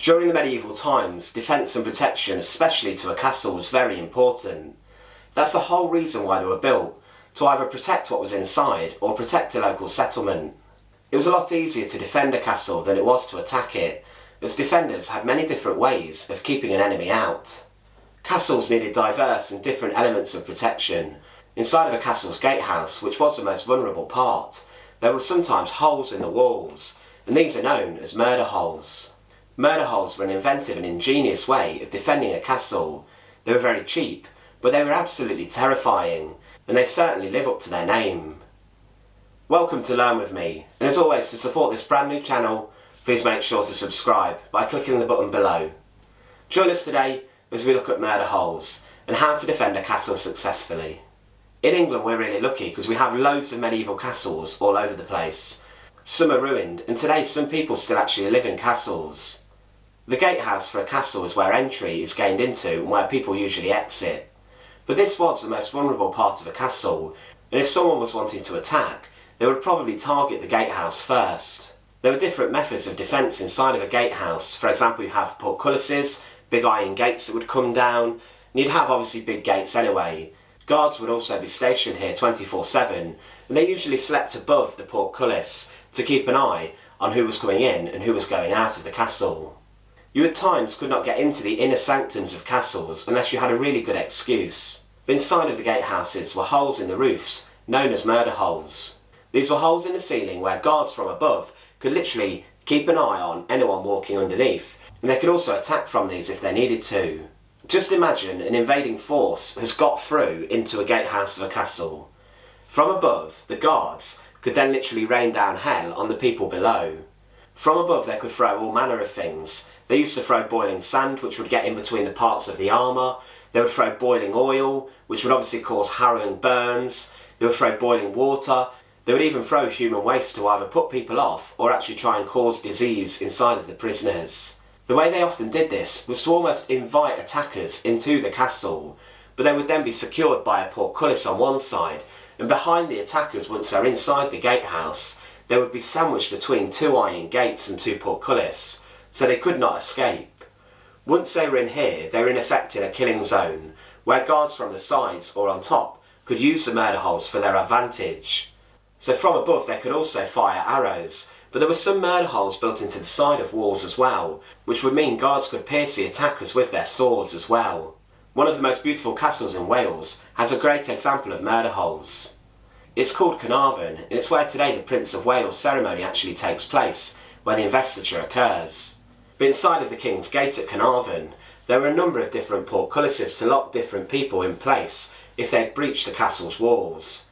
During the medieval times, defence and protection, especially to a castle, was very important. That's the whole reason why they were built, to either protect what was inside or protect a local settlement. It was a lot easier to defend a castle than it was to attack it, as defenders had many different ways of keeping an enemy out. Castles needed diverse and different elements of protection. Inside of a castle's gatehouse, which was the most vulnerable part, there were sometimes holes in the walls, and these are known as murder holes. Murder holes were an inventive and ingenious way of defending a castle. They were very cheap, but they were absolutely terrifying, and they certainly live up to their name. Welcome to Learn With Me, and as always, to support this brand new channel, please make sure to subscribe by clicking the button below. Join us today as we look at murder holes and how to defend a castle successfully. In England we're really lucky because we have loads of medieval castles all over the place. Some are ruined, and today some people still actually live in castles. The gatehouse for a castle is where entry is gained into and where people usually exit. But this was the most vulnerable part of a castle, and if someone was wanting to attack, they would probably target the gatehouse first. There were different methods of defence inside of a gatehouse. For example, you have portcullises, big iron gates that would come down, and you'd have obviously big gates anyway. Guards would also be stationed here 24/7, and they usually slept above the portcullis to keep an eye on who was coming in and who was going out of the castle. You at times could not get into the inner sanctums of castles unless you had a really good excuse. But inside of the gatehouses were holes in the roofs, known as murder holes. These were holes in the ceiling where guards from above could literally keep an eye on anyone walking underneath, and they could also attack from these if they needed to. Just imagine an invading force has got through into a gatehouse of a castle. From above, the guards could then literally rain down hell on the people below. From above they could throw all manner of things. They used to throw boiling sand, which would get in between the parts of the armour. They would throw boiling oil, which would obviously cause harrowing burns. They would throw boiling water. They would even throw human waste to either put people off or actually try and cause disease inside of the prisoners. The way they often did this was to almost invite attackers into the castle, but they would then be secured by a portcullis on one side, and behind the attackers, once they're inside the gatehouse, they would be sandwiched between two iron gates and two portcullis, so they could not escape. Once they were in here, they were in effect in a killing zone, where guards from the sides or on top could use the murder holes for their advantage. So from above they could also fire arrows, but there were some murder holes built into the side of walls as well, which would mean guards could pierce the attackers with their swords as well. One of the most beautiful castles in Wales has a great example of murder holes. It's called Carnarvon, and it's where today the Prince of Wales ceremony actually takes place, where the investiture occurs. But inside of the King's Gate at Carnarvon, there were a number of different portcullises to lock different people in place if they'd breached the castle's walls.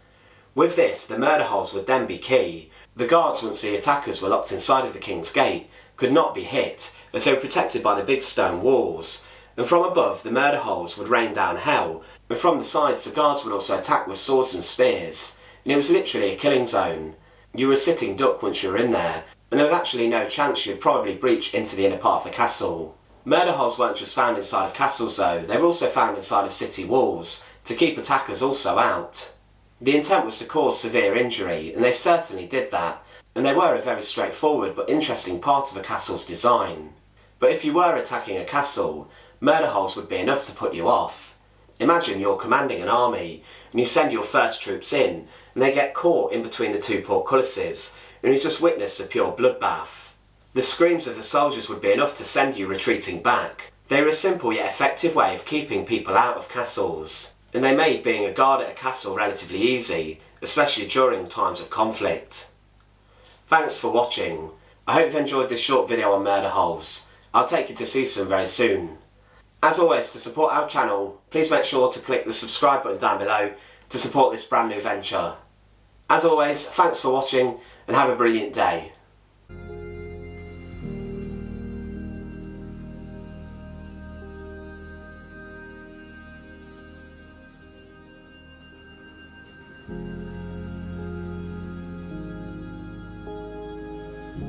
With this, the murder holes would then be key. The guards, once the attackers were locked inside of the King's Gate, could not be hit, as they were protected by the big stone walls. And from above, the murder holes would rain down hell, and from the sides the guards would also attack with swords and spears. And it was literally a killing zone. You were a sitting duck once you were in there, and there was actually no chance you'd probably breach into the inner part of the castle. Murder holes weren't just found inside of castles though, they were also found inside of city walls, to keep attackers also out. The intent was to cause severe injury, and they certainly did that, and they were a very straightforward but interesting part of a castle's design. But if you were attacking a castle, murder holes would be enough to put you off. Imagine you're commanding an army, and you send your first troops in, and they get caught in between the two portcullises, and you just witness a pure bloodbath. The screams of the soldiers would be enough to send you retreating back. They were a simple yet effective way of keeping people out of castles, and they made being a guard at a castle relatively easy, especially during times of conflict. Thanks for watching. I hope you've enjoyed this short video on murder holes. I'll take you to see some very soon. As always, to support our channel, please make sure to click the subscribe button down below to support this brand new venture. As always, thanks for watching and have a brilliant day.